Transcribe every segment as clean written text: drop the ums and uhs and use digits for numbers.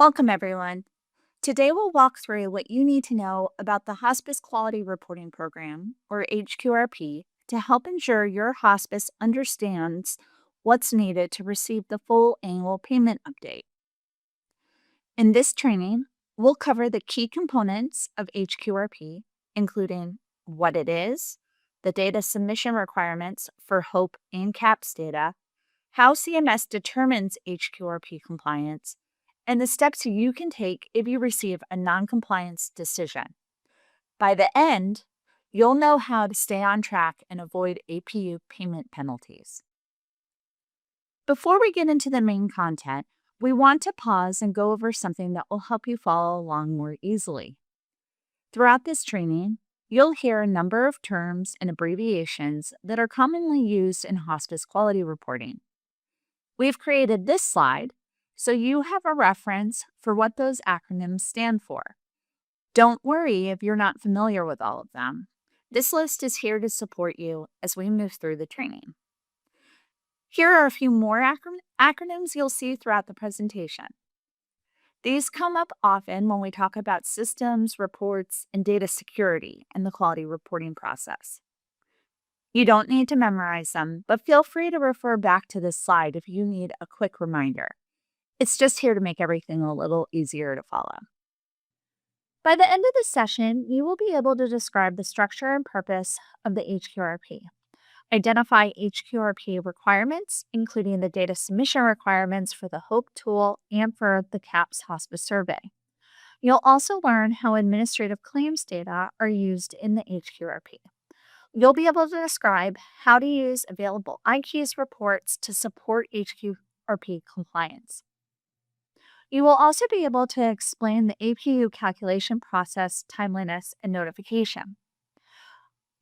Welcome, everyone. Today, we'll walk through what you need to know about the Hospice Quality Reporting Program, or HQRP, to help ensure your hospice understands what's needed to receive the full annual payment update. In this training, we'll cover the key components of HQRP, including what it is, the data submission requirements for HOPE and CAHPS data, how CMS determines HQRP compliance, and the steps you can take if you receive a noncompliance decision. By the end, you'll know how to stay on track and avoid APU payment penalties. Before we get into the main content, we want to pause and go over something that will help you follow along more easily. Throughout this training, you'll hear a number of terms and abbreviations that are commonly used in hospice quality reporting. We've created this slide so you have a reference for what those acronyms stand for. Don't worry if you're not familiar with all of them. This list is here to support you as we move through the training. Here are a few more acronyms you'll see throughout the presentation. These come up often when we talk about systems, reports, and data security in the quality reporting process. You don't need to memorize them, but feel free to refer back to this slide if you need a quick reminder. It's just here to make everything a little easier to follow. By the end of the session, you will be able to describe the structure and purpose of the HQRP, identify HQRP requirements, including the data submission requirements for the HOPE tool and for the CAHPS hospice survey. You'll also learn how administrative claims data are used in the HQRP. You'll be able to describe how to use available IQs reports to support HQRP compliance. You will also be able to explain the APU calculation process, timeliness, and notification.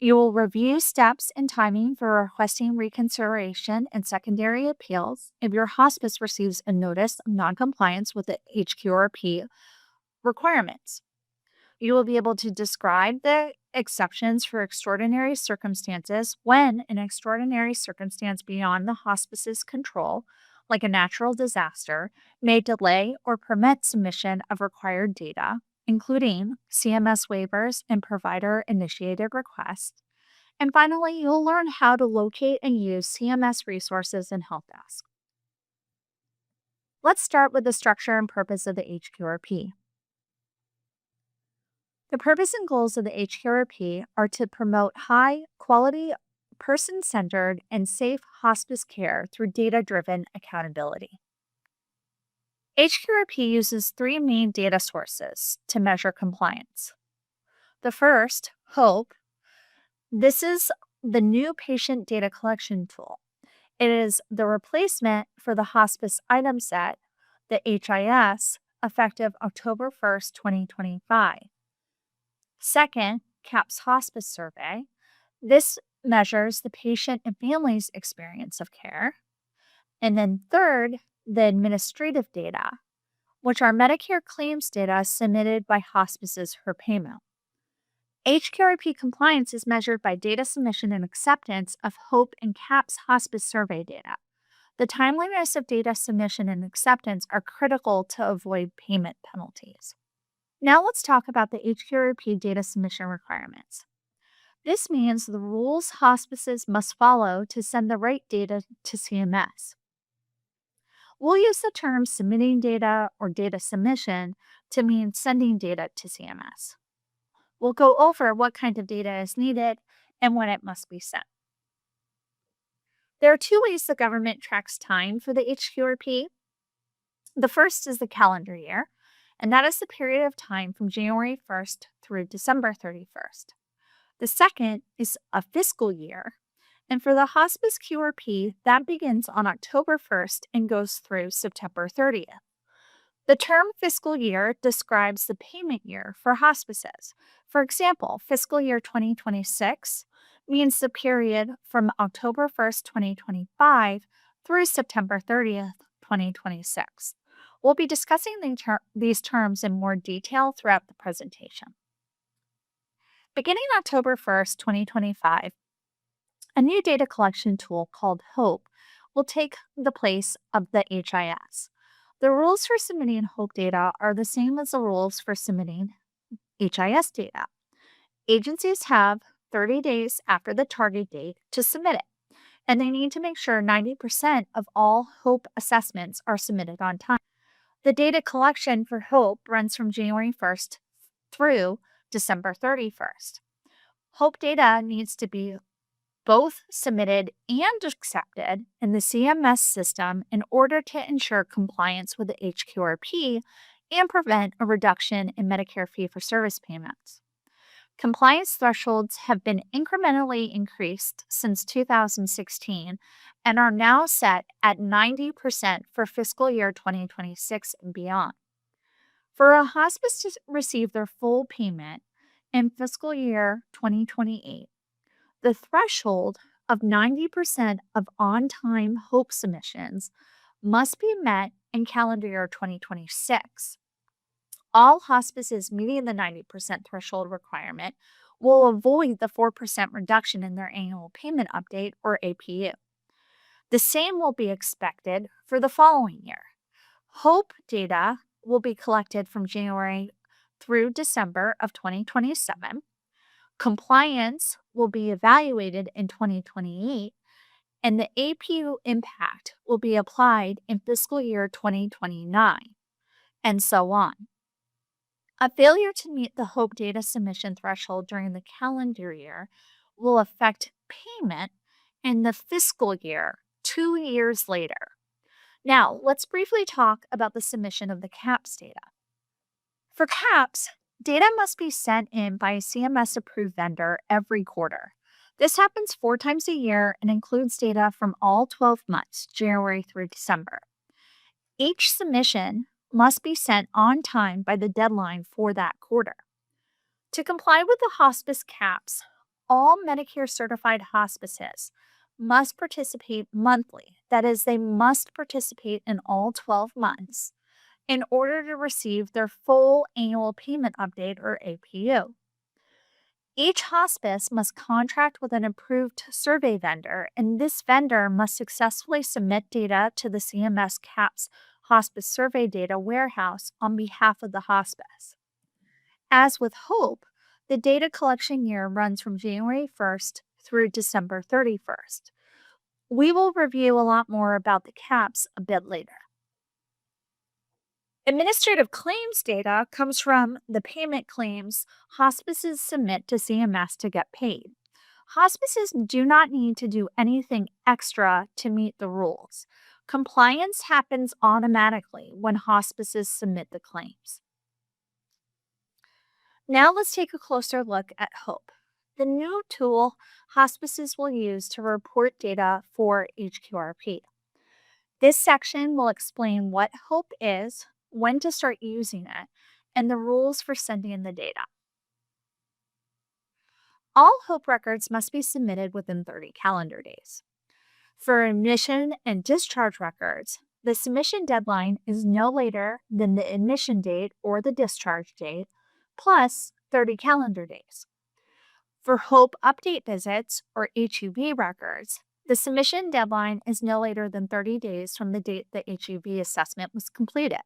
You will review steps and timing for requesting reconsideration and secondary appeals if your hospice receives a notice of noncompliance with the HQRP requirements. You will be able to describe the exceptions for extraordinary circumstances when an extraordinary circumstance beyond the hospice's control, like a natural disaster, may delay or permit submission of required data, including CMS waivers and provider-initiated requests. And finally, you'll learn how to locate and use CMS resources and help desk. Let's start with the structure and purpose of the HQRP. The purpose and goals of the HQRP are to promote high-quality, person-centered, and safe hospice care through data-driven accountability. HQRP uses three main data sources to measure compliance. The first, HOPE. This is the new patient data collection tool. It is the replacement for the hospice item set, the HIS, effective October 1st, 2025. Second, CAHPS Hospice Survey. This measures the patient and family's experience of care. And then third, the administrative data, which are Medicare claims data submitted by hospices for payment. HQRP compliance is measured by data submission and acceptance of HOPE and CAHPS hospice survey data. The timeliness of data submission and acceptance are critical to avoid payment penalties. Now let's talk about the HQRP data submission requirements. This means the rules hospices must follow to send the right data to CMS. We'll use the term submitting data or data submission to mean sending data to CMS. We'll go over what kind of data is needed and when it must be sent. There are two ways the government tracks time for the HQRP. The first is the calendar year, and that is the period of time from January 1st through December 31st. The second is a fiscal year, and for the hospice QRP, that begins on October 1st and goes through September 30th. The term fiscal year describes the payment year for hospices. For example, fiscal year 2026 means the period from October 1st, 2025 through September 30th, 2026. We'll be discussing these terms in more detail throughout the presentation. Beginning October 1st, 2025, a new data collection tool called HOPE will take the place of the HIS. The rules for submitting HOPE data are the same as the rules for submitting HIS data. Agencies have 30 days after the target date to submit it, and they need to make sure 90% of all HOPE assessments are submitted on time. The data collection for HOPE runs from January 1st through December 31st. HOPE data needs to be both submitted and accepted in the CMS system in order to ensure compliance with the HQRP and prevent a reduction in Medicare fee-for-service payments. Compliance thresholds have been incrementally increased since 2016 and are now set at 90% for fiscal year 2026 and beyond. For a hospice to receive their full payment in fiscal year 2028, the threshold of 90% of on-time HOPE submissions must be met in calendar year 2026. All hospices meeting the 90% threshold requirement will avoid the 4% reduction in their annual payment update, or APU. The same will be expected for the following year. HOPE data will be collected from January through December of 2027. Compliance will be evaluated in 2028, and the APU impact will be applied in fiscal year 2029, and so on. A failure to meet the HOPE data submission threshold during the calendar year will affect payment in the fiscal year 2 years later. Now, let's briefly talk about the submission of the CAHPS data. For CAHPS, data must be sent in by a CMS-approved vendor every quarter. This happens 4 times a year and includes data from all 12 months, January through December. Each submission must be sent on time by the deadline for that quarter. To comply with the hospice CAHPS, all Medicare-certified hospices must participate monthly. That is, they must participate in all 12 months in order to receive their full annual payment update, or APU. Each hospice must contract with an approved survey vendor, and this vendor must successfully submit data to the CMS CAHPS Hospice Survey Data Warehouse on behalf of the hospice. As with HOPE, the data collection year runs from January 1st through December 31st. We will review a lot more about the CAHPS a bit later. Administrative claims data comes from the payment claims hospices submit to CMS to get paid. Hospices do not need to do anything extra to meet the rules. Compliance happens automatically when hospices submit the claims. Now let's take a closer look at HOPE, the new tool hospices will use to report data for HQRP. This section will explain what HOPE is, when to start using it, and the rules for sending in the data. All HOPE records must be submitted within 30 calendar days. For admission and discharge records, the submission deadline is no later than the admission date or the discharge date, plus 30 calendar days. For HOPE update visits, or HUV records, the submission deadline is no later than 30 days from the date the HUV assessment was completed.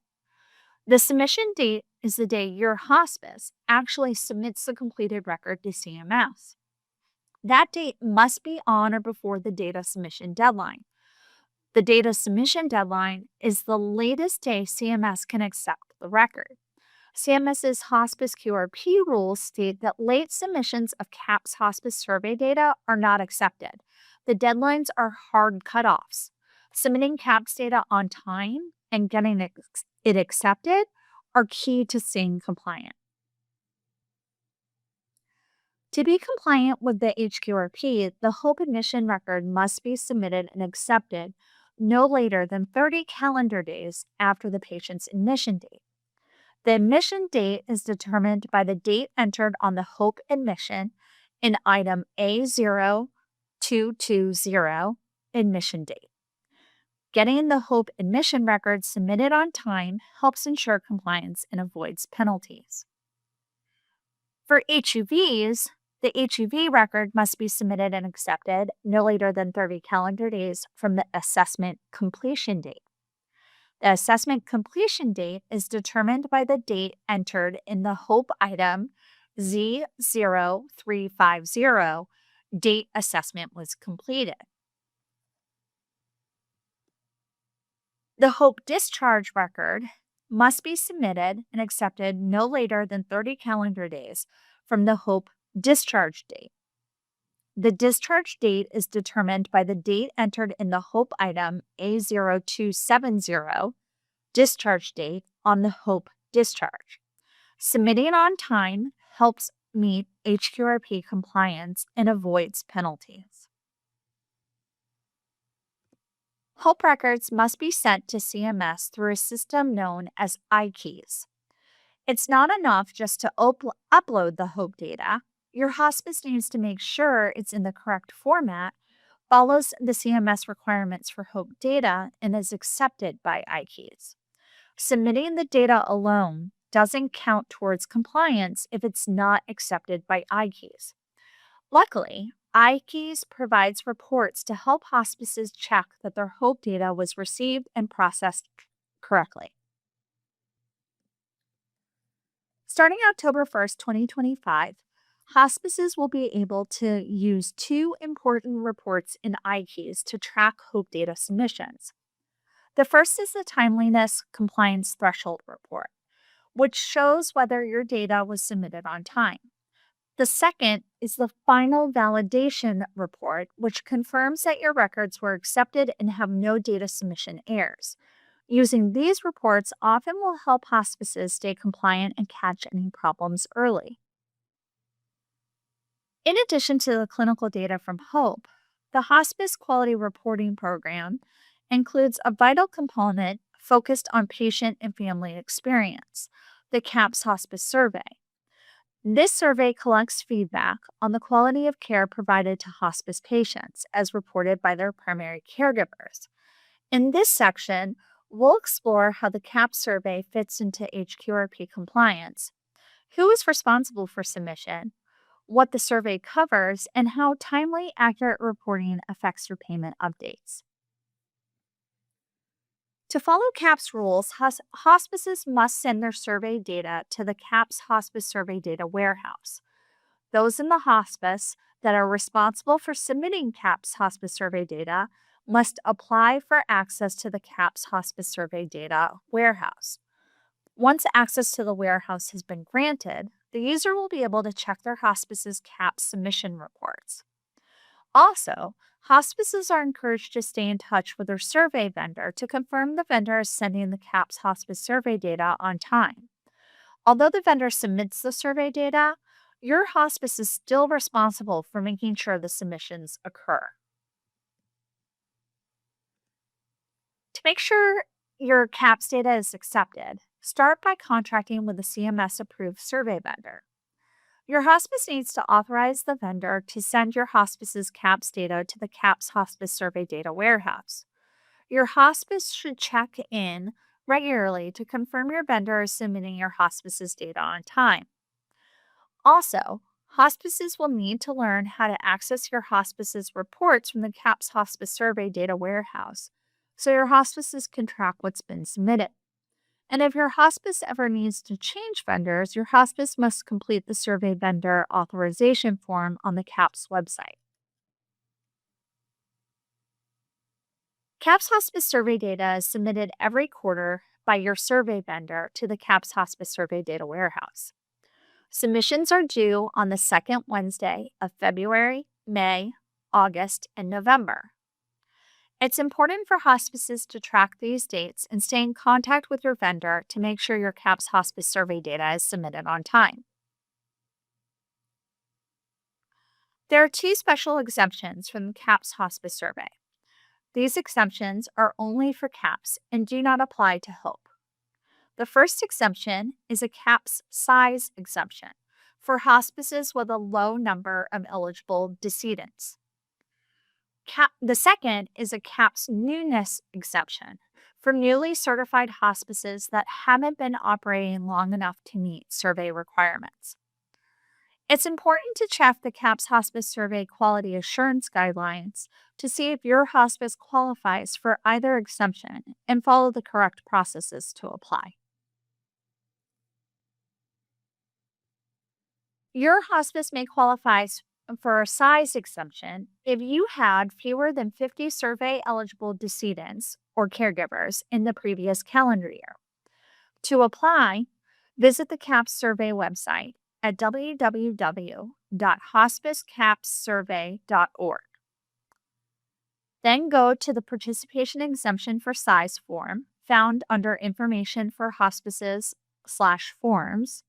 The submission date is the day your hospice actually submits the completed record to CMS. That date must be on or before the data submission deadline. The data submission deadline is the latest day CMS can accept the record. CMS's hospice QRP rules state that late submissions of CAHPS hospice survey data are not accepted. The deadlines are hard cutoffs. Submitting CAHPS data on time and getting it accepted are key to staying compliant. To be compliant with the HQRP, the HOPE admission record must be submitted and accepted no later than 30 calendar days after the patient's admission date. The admission date is determined by the date entered on the HOPE admission in item A0220, admission date. Getting the HOPE admission record submitted on time helps ensure compliance and avoids penalties. For HUVs, the HUV record must be submitted and accepted no later than 30 calendar days from the assessment completion date. The assessment completion date is determined by the date entered in the HOPE item Z0350, date assessment was completed. The HOPE discharge record must be submitted and accepted no later than 30 calendar days from the HOPE discharge date. The discharge date is determined by the date entered in the HOPE item A0270, discharge date, on the HOPE discharge. Submitting on time helps meet HQRP compliance and avoids penalties. HOPE records must be sent to CMS through a system known as iKeys. It's not enough just to upload the HOPE data. Your hospice needs to make sure it's in the correct format, follows the CMS requirements for HOPE data, and is accepted by iKeys. Submitting the data alone doesn't count towards compliance if it's not accepted by iKeys. Luckily, iKeys provides reports to help hospices check that their HOPE data was received and processed correctly. Starting October 1st, 2025, hospices will be able to use two important reports in iKeys to track HOPE data submissions. The first is the Timeliness Compliance Threshold Report, which shows whether your data was submitted on time. The second is the Final Validation Report, which confirms that your records were accepted and have no data submission errors. Using these reports often will help hospices stay compliant and catch any problems early. In addition to the clinical data from HOPE, the Hospice Quality Reporting Program includes a vital component focused on patient and family experience, the CAHPS Hospice Survey. This survey collects feedback on the quality of care provided to hospice patients as reported by their primary caregivers. In this section, we'll explore how the CAHPS survey fits into HQRP compliance, who is responsible for submission, what the survey covers, and how timely, accurate reporting affects your payment updates. To follow CAHPS rules, hospices must send their survey data to the CAHPS Hospice Survey Data Warehouse. Those in the hospice that are responsible for submitting CAHPS Hospice Survey data must apply for access to the CAHPS Hospice Survey Data Warehouse. Once access to the warehouse has been granted, the user will be able to check their hospice's CAHPS submission reports. Also, hospices are encouraged to stay in touch with their survey vendor to confirm the vendor is sending the CAHPS Hospice Survey data on time. Although the vendor submits the survey data, your hospice is still responsible for making sure the submissions occur. To make sure your CAHPS data is accepted, start by contracting with a CMS-approved survey vendor. Your hospice needs to authorize the vendor to send your hospice's CAHPS data to the CAHPS Hospice Survey Data Warehouse. Your hospice should check in regularly to confirm your vendor is submitting your hospice's data on time. Also, hospices will need to learn how to access your hospice's reports from the CAHPS Hospice Survey Data Warehouse so your hospices can track what's been submitted. And if your hospice ever needs to change vendors, your hospice must complete the survey vendor authorization form on the CAHPS website. CAHPS Hospice Survey data is submitted every quarter by your survey vendor to the CAHPS Hospice Survey Data Warehouse. Submissions are due on the second Wednesday of February, May, August, and November. It's important for hospices to track these dates and stay in contact with your vendor to make sure your CAHPS Hospice Survey data is submitted on time. There are two special exemptions from the CAHPS Hospice Survey. These exemptions are only for CAHPS and do not apply to HOPE. The first exemption is a CAHPS size exemption for hospices with a low number of eligible decedents. The second is a CAHPS newness exemption for newly certified hospices that haven't been operating long enough to meet survey requirements. It's important to check the CAHPS Hospice Survey Quality Assurance Guidelines to see if your hospice qualifies for either exemption and follow the correct processes to apply. Your hospice may qualify for a size exemption if you had fewer than 50 survey eligible decedents or caregivers in the previous calendar year. To apply, visit the CAHPS survey website at www.hospicecapssurvey.org. Then go to the participation exemption for size form found under information for hospices/forms.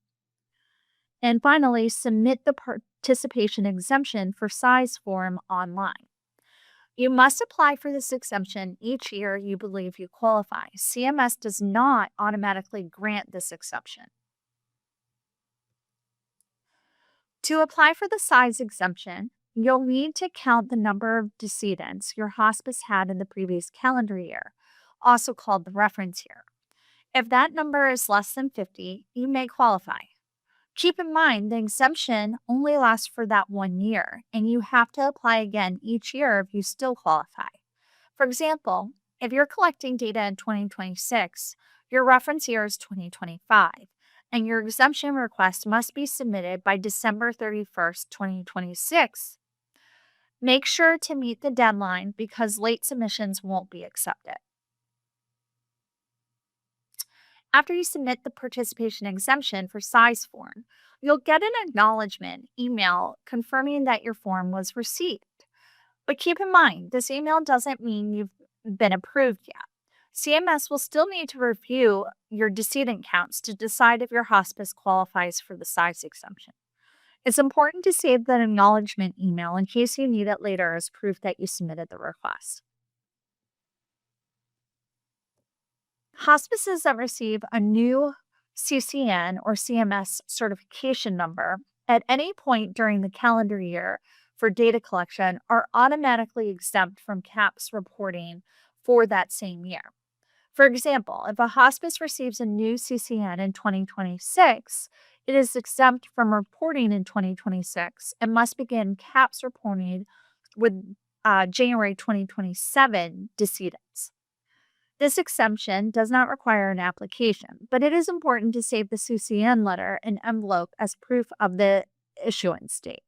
And finally, submit the participation exemption for size form online. You must apply for this exemption each year you believe you qualify. CMS does not automatically grant this exception. To apply for the size exemption, you'll need to count the number of decedents your hospice had in the previous calendar year, also called the reference year. If that number is less than 50, you may qualify. Keep in mind the exemption only lasts for that 1 year, and you have to apply again each year if you still qualify. For example, if you're collecting data in 2026, your reference year is 2025, and your exemption request must be submitted by December 31st, 2026. Make sure to meet the deadline because late submissions won't be accepted. After you submit the participation exemption for size form, you'll get an acknowledgement email confirming that your form was received. But keep in mind, this email doesn't mean you've been approved yet. CMS will still need to review your decedent counts to decide if your hospice qualifies for the size exemption. It's important to save that acknowledgement email in case you need it later as proof that you submitted the request. Hospices that receive a new CCN or CMS certification number at any point during the calendar year for data collection are automatically exempt from CAHPS reporting for that same year. For example, if a hospice receives a new CCN in 2026, it is exempt from reporting in 2026 and must begin CAHPS reporting with January 2027 decedents. This exemption does not require an application, but it is important to save the CCN letter and envelope as proof of the issuance date.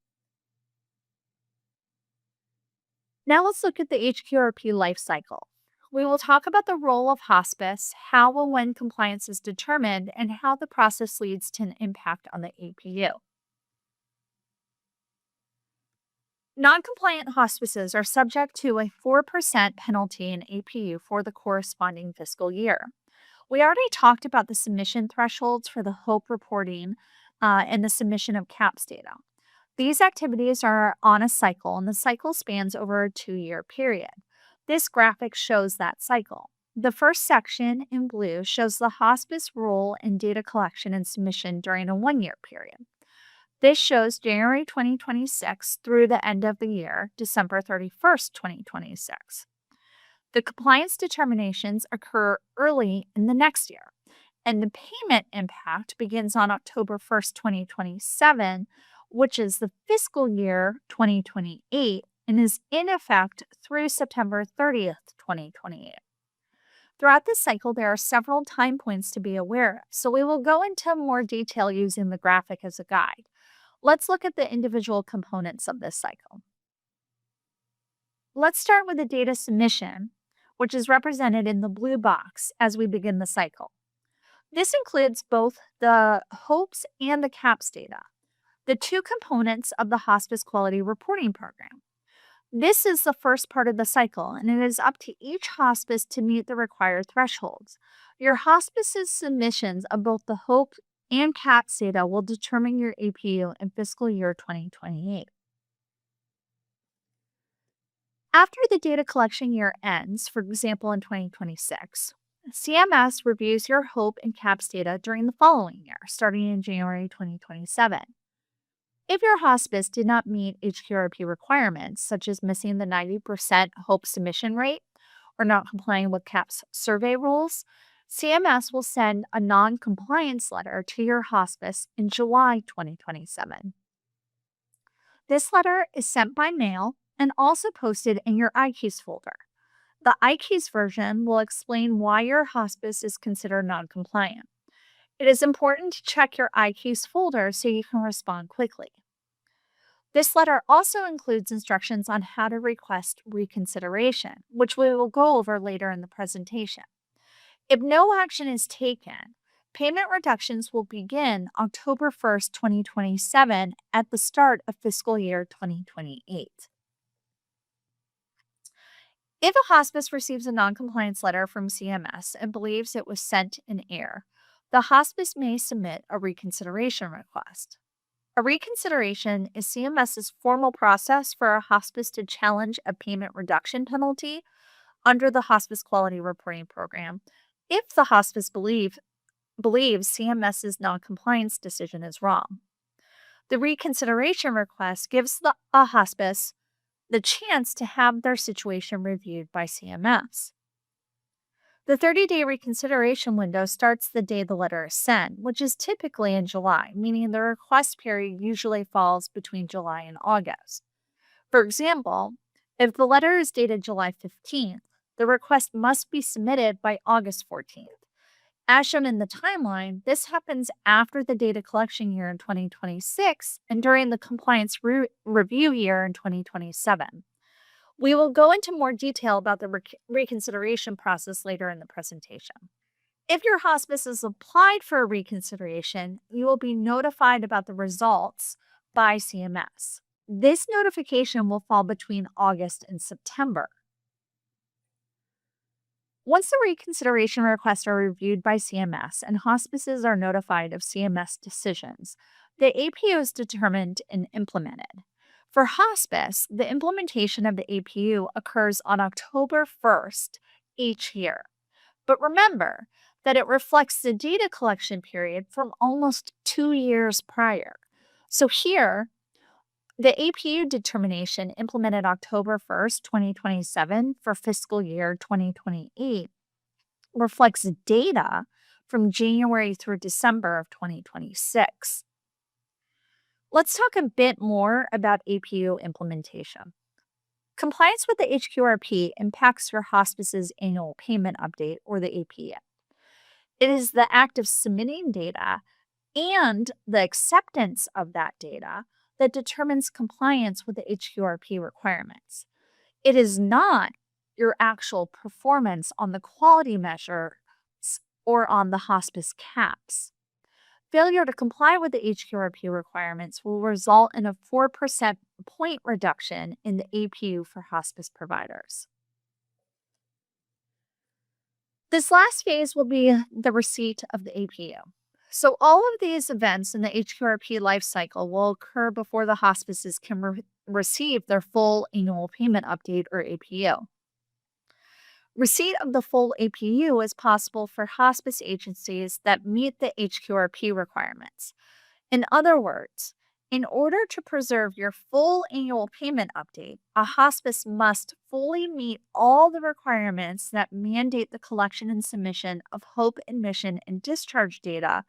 Now let's look at the HQRP life cycle. We will talk about the role of hospice, how and when compliance is determined, and how the process leads to an impact on the APU. Non-compliant hospices are subject to a 4% penalty in APU for the corresponding fiscal year. We already talked about the submission thresholds for the HOPE reporting and the submission of CAHPS data. These activities are on a cycle, and the cycle spans over a 2-year period. This graphic shows that cycle. The first section in blue shows the hospice role in data collection and submission during a 1-year period. This shows January 2026 through the end of the year, December 31st, 2026. The compliance determinations occur early in the next year, and the payment impact begins on October 1st, 2027, which is the fiscal year 2028, and is in effect through September 30th, 2028. Throughout this cycle, there are several time points to be aware of, so we will go into more detail using the graphic as a guide. Let's look at the individual components of this cycle. Let's start with the data submission, which is represented in the blue box as we begin the cycle. This includes both the HOPES and the CAHPS data, the two components of the hospice quality reporting program. This is the first part of the cycle, and it is up to each hospice to meet the required thresholds. Your hospice's submissions of both the HOPE and CAHPS data will determine your APU in fiscal year 2028. After the data collection year ends, for example in 2026, CMS reviews your HOPE and CAHPS data during the following year, starting in January 2027. If your hospice did not meet HQRP requirements, such as missing the 90% HOPE submission rate or not complying with CAHPS survey rules, CMS will send a non-compliance letter to your hospice in July 2027. This letter is sent by mail and also posted in your iKeys folder. The iKeys version will explain why your hospice is considered non-compliant. It is important to check your iKeys folder so you can respond quickly. This letter also includes instructions on how to request reconsideration, which we will go over later in the presentation. If no action is taken, payment reductions will begin October 1st, 2027 at the start of fiscal year 2028. If a hospice receives a noncompliance letter from CMS and believes it was sent in error, the hospice may submit a reconsideration request. A reconsideration is CMS's formal process for a hospice to challenge a payment reduction penalty under the Hospice Quality Reporting Program if the hospice believes CMS's noncompliance decision is wrong. The reconsideration request gives a hospice the chance to have their situation reviewed by CMS. The 30-day reconsideration window starts the day the letter is sent, which is typically in July, meaning the request period usually falls between July and August. For example, if the letter is dated July 15th, the request must be submitted by August 14th. As shown in the timeline, this happens after the data collection year in 2026 and during the compliance review year in 2027. We will go into more detail about the reconsideration process later in the presentation. If your hospice has applied for a reconsideration, you will be notified about the results by CMS. This notification will fall between August and September. Once the reconsideration requests are reviewed by CMS and hospices are notified of CMS decisions, the APU is determined and implemented. For hospice, the implementation of the APU occurs on October 1st each year. But remember that it reflects the data collection period from almost 2 years prior. So here, the APU determination implemented October 1st, 2027 for fiscal year 2028 reflects data from January through December of 2026. Let's talk a bit more about APU implementation. Compliance with the HQRP impacts your hospice's annual payment update, or the APU. It is the act of submitting data and the acceptance of that data that determines compliance with the HQRP requirements. It is not your actual performance on the quality measures or on the hospice CAHPS. Failure to comply with the HQRP requirements will result in a 4% point reduction in the APU for hospice providers. This last phase will be the receipt of the APU. So all of these events in the HQRP lifecycle will occur before the hospices can receive their full annual payment update, or APU. Receipt of the full APU is possible for hospice agencies that meet the HQRP requirements. In other words, in order to preserve your full annual payment update, a hospice must fully meet all the requirements that mandate the collection and submission of HOPE admission and discharge data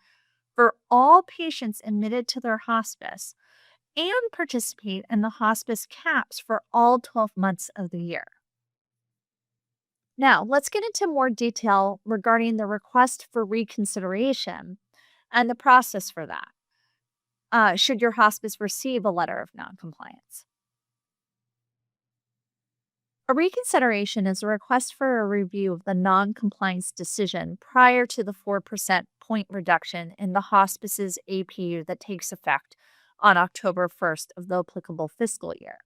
for all patients admitted to their hospice and participate in the hospice CAHPS for all 12 months of the year. Now, let's get into more detail regarding the request for reconsideration and the process for that. Should your hospice receive a letter of noncompliance? A reconsideration is a request for a review of the noncompliance decision prior to the 4% point reduction in the hospice's APU that takes effect on October 1st of the applicable fiscal year.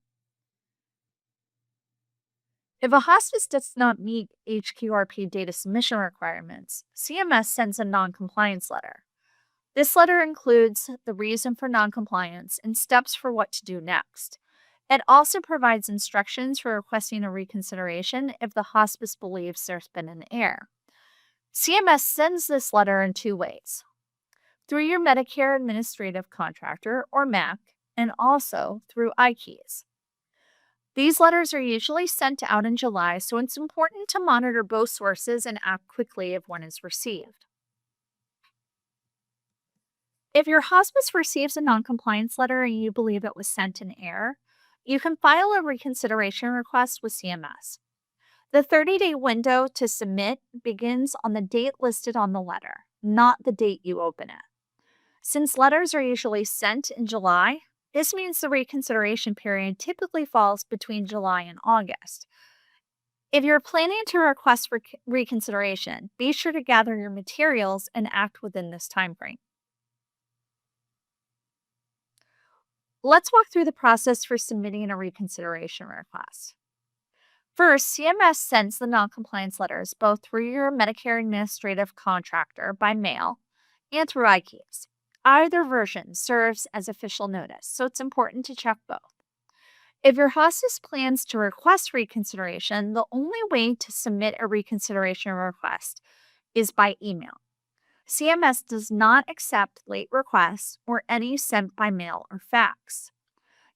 If a hospice does not meet HQRP data submission requirements, CMS sends a noncompliance letter. This letter includes the reason for noncompliance and steps for what to do next. It also provides instructions for requesting a reconsideration if the hospice believes there's been an error. CMS sends this letter in 2 ways: through your Medicare Administrative Contractor, or MAC, and also through iKeys. These letters are usually sent out in July, so it's important to monitor both sources and act quickly if one is received. If your hospice receives a noncompliance letter and you believe it was sent in error, you can file a reconsideration request with CMS. The 30-day window to submit begins on the date listed on the letter, not the date you open it. Since letters are usually sent in July, this means the reconsideration period typically falls between July and August. If you're planning to request reconsideration, be sure to gather your materials and act within this timeframe. Let's walk through the process for submitting a reconsideration request. First, CMS sends the noncompliance letters both through your Medicare administrative contractor by mail and through iKeys. Either version serves as official notice, so it's important to check both. If your hospice plans to request reconsideration, the only way to submit a reconsideration request is by email. CMS does not accept late requests or any sent by mail or fax.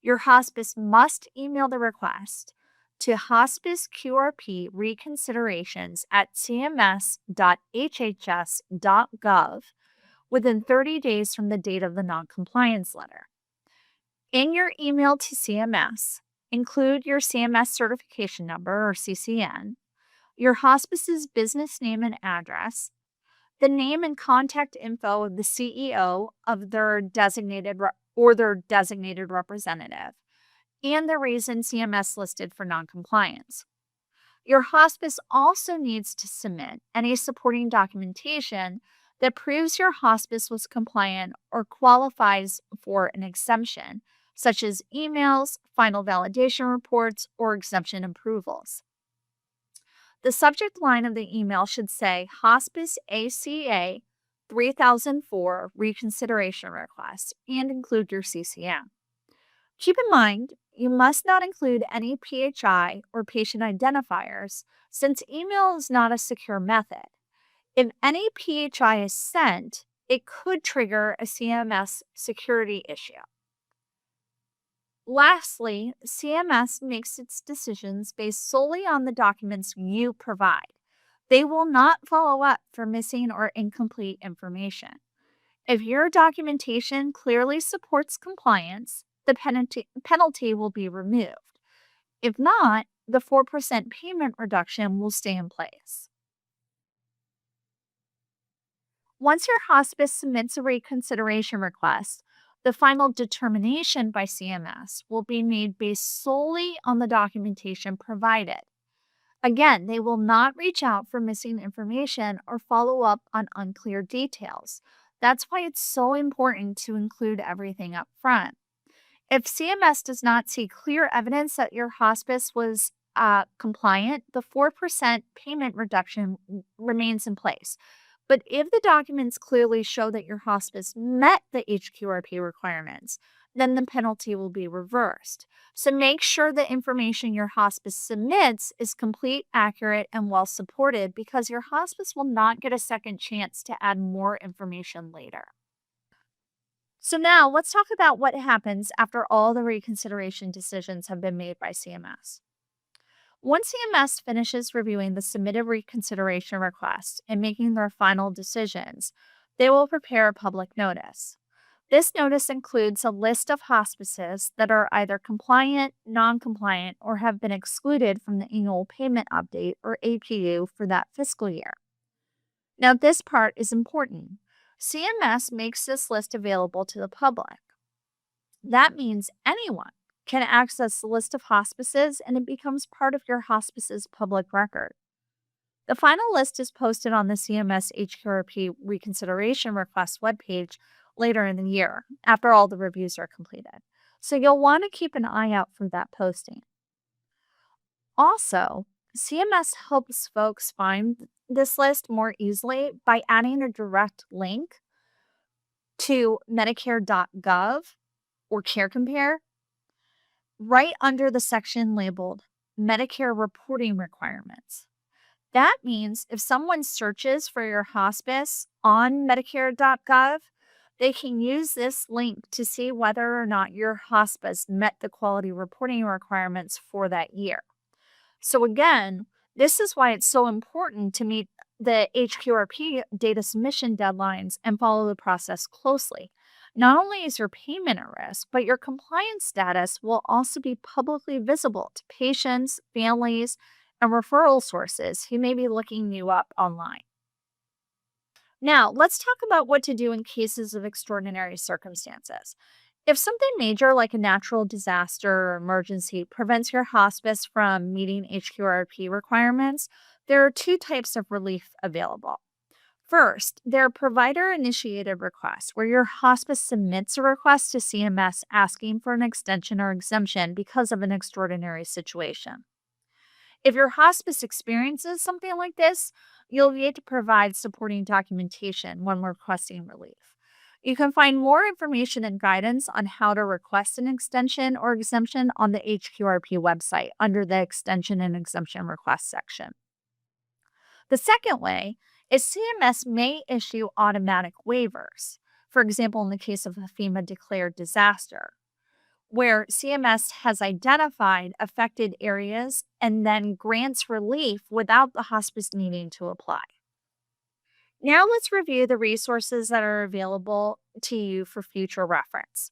Your hospice must email the request to hospice QRP reconsiderations at cms.hhs.gov within 30 days from the date of the noncompliance letter. In your email to CMS, include your CMS certification number or CCN, your hospice's business name and address, the name and contact info of the CEO of their designated representative, and the reason CMS listed for noncompliance. Your hospice also needs to submit any supporting documentation that proves your hospice was compliant or qualifies for an exemption, such as emails, final validation reports, or exemption approvals. The subject line of the email should say Hospice ACA 3004 Reconsideration Request and include your CCN. Keep in mind, you must not include any PHI or patient identifiers since email is not a secure method. If any PHI is sent, it could trigger a CMS security issue. Lastly, CMS makes its decisions based solely on the documents you provide. They will not follow up for missing or incomplete information. If your documentation clearly supports compliance, the penalty will be removed. If not, the 4% payment reduction will stay in place. Once your hospice submits a reconsideration request, the final determination by CMS will be made based solely on the documentation provided. Again, they will not reach out for missing information or follow up on unclear details. That's why it's so important to include everything up front. If CMS does not see clear evidence that your hospice was compliant, the 4% payment reduction remains in place. But if the documents clearly show that your hospice met the HQRP requirements, then the penalty will be reversed. So make sure the information your hospice submits is complete, accurate, and well supported because your hospice will not get a second chance to add more information later. So now let's talk about what happens after all the reconsideration decisions have been made by CMS. Once CMS finishes reviewing the submitted reconsideration request and making their final decisions, they will prepare a public notice. This notice includes a list of hospices that are either compliant, non-compliant, or have been excluded from the annual payment update or APU for that fiscal year. Now, this part is important. CMS makes this list available to the public. That means anyone can access the list of hospices and it becomes part of your hospice's public record. The final list is posted on the CMS HQRP reconsideration request webpage later in the year after all the reviews are completed. So you'll want to keep an eye out for that posting. Also, CMS helps folks find this list more easily by adding a direct link to Medicare.gov or CareCompare right under the section labeled Medicare Reporting Requirements. That means if someone searches for your hospice on Medicare.gov, they can use this link to see whether or not your hospice met the quality reporting requirements for that year. So again, this is why it's so important to meet the HQRP data submission deadlines and follow the process closely. Not only is your payment at risk, but your compliance status will also be publicly visible to patients, families, and referral sources who may be looking you up online. Now, let's talk about what to do in cases of extraordinary circumstances. If something major like a natural disaster or emergency prevents your hospice from meeting HQRP requirements, there are two types of relief available. First, there are provider initiated requests where your hospice submits a request to CMS asking for an extension or exemption because of an extraordinary situation. If your hospice experiences something like this, you'll need to provide supporting documentation when requesting relief. You can find more information and guidance on how to request an extension or exemption on the HQRP website under the Extension and Exemption Request section. The second way is CMS may issue automatic waivers, for example, in the case of a FEMA declared disaster, where CMS has identified affected areas and then grants relief without the hospice needing to apply. Now let's review the resources that are available to you for future reference.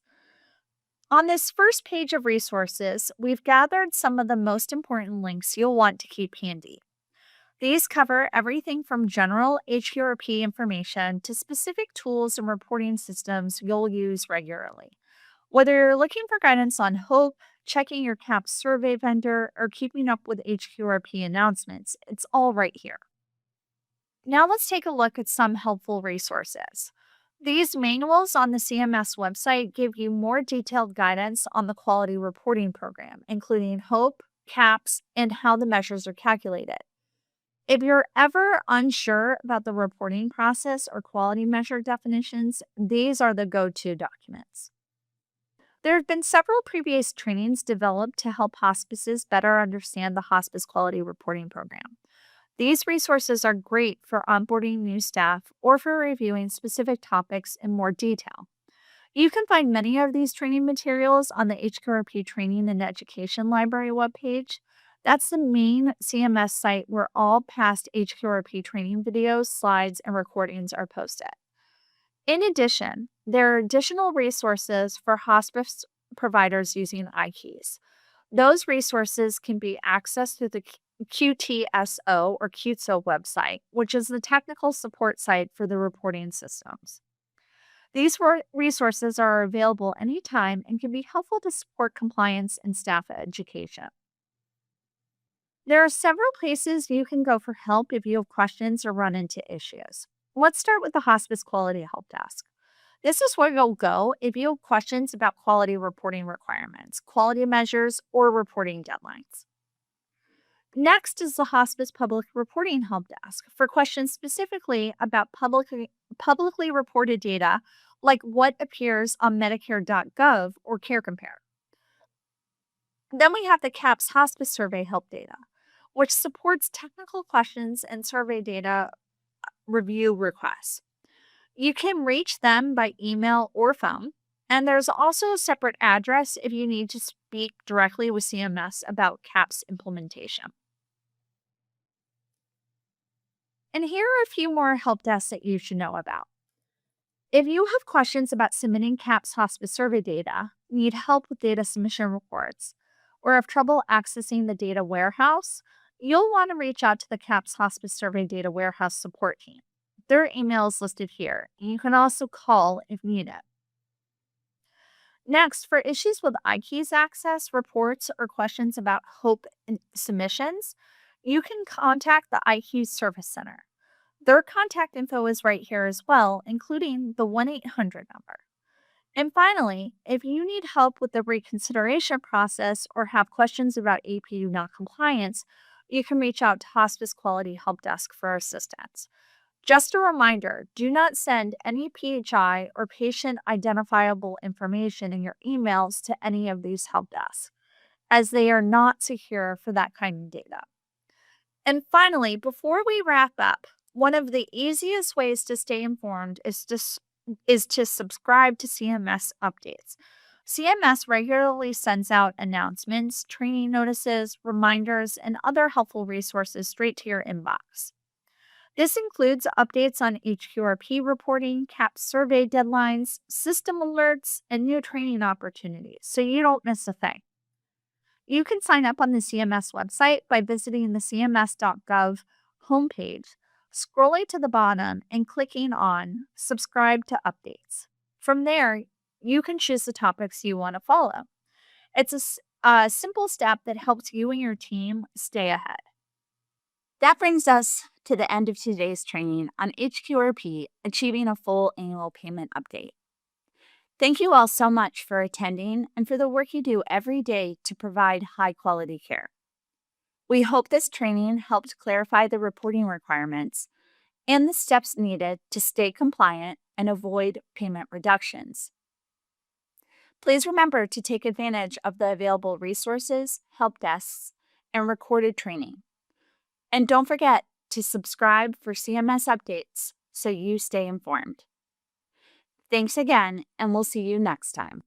On this first page of resources, we've gathered some of the most important links you'll want to keep handy. These cover everything from general HQRP information to specific tools and reporting systems you'll use regularly. Whether you're looking for guidance on HOPE, checking your CAHPS survey vendor, or keeping up with HQRP announcements, it's all right here. Now let's take a look at some helpful resources. These manuals on the CMS website give you more detailed guidance on the quality reporting program, including HOPE, CAHPS, and how the measures are calculated. If you're ever unsure about the reporting process or quality measure definitions, these are the go-to documents. There have been several previous trainings developed to help hospices better understand the hospice quality reporting program. These resources are great for onboarding new staff or for reviewing specific topics in more detail. You can find many of these training materials on the HQRP Training and Education Library webpage. That's the main CMS site where all past HQRP training videos, slides, and recordings are posted. In addition, there are additional resources for hospice providers using iKeys. Those resources can be accessed through the QTSO or QTSO website, which is the technical support site for the reporting systems. These resources are available anytime and can be helpful to support compliance and staff education. There are several places you can go for help if you have questions or run into issues. Let's start with the Hospice Quality Help Desk. This is where you'll go if you have questions about quality reporting requirements, quality measures, or reporting deadlines. Next is the Hospice Public Reporting Help Desk for questions specifically about publicly reported data, like what appears on Medicare.gov or CareCompare. Then we have the CAHPS Hospice Survey Help Data, which supports technical questions and survey data review requests. You can reach them by email or phone, and there's also a separate address if you need to speak directly with CMS about CAHPS implementation. And here are a few more help desks that you should know about. If you have questions about submitting CAHPS hospice survey data, need help with data submission reports, or have trouble accessing the data warehouse, you'll want to reach out to the CAHPS Hospice Survey Data Warehouse support team. Their email is listed here, and you can also call if needed. Next, for issues with iKeys access, reports, or questions about HOPE submissions, you can contact the iKeys Service Center. Their contact info is right here as well, including the 1-800 number. And finally, if you need help with the reconsideration process or have questions about APU non-compliance, you can reach out to Hospice Quality Help Desk for assistance. Just a reminder, do not send any PHI or patient identifiable information in your emails to any of these help desks, as they are not secure for that kind of data. And finally, before we wrap up, one of the easiest ways to stay informed is to subscribe to CMS updates. CMS regularly sends out announcements, training notices, reminders, and other helpful resources straight to your inbox. This includes updates on HQRP reporting, CAHPS survey deadlines, system alerts, and new training opportunities, so you don't miss a thing. You can sign up on the CMS website by visiting the cms.gov homepage, scrolling to the bottom, and clicking on Subscribe to Updates. From there, you can choose the topics you want to follow. It's a simple step that helps you and your team stay ahead. That brings us to the end of today's training on HQRP Achieving a Full Annual Payment Update. Thank you all so much for attending and for the work you do every day to provide high quality care. We hope this training helped clarify the reporting requirements and the steps needed to stay compliant and avoid payment reductions. Please remember to take advantage of the available resources, help desks, and recorded training. And don't forget to subscribe for CMS updates so you stay informed. Thanks again, and we'll see you next time.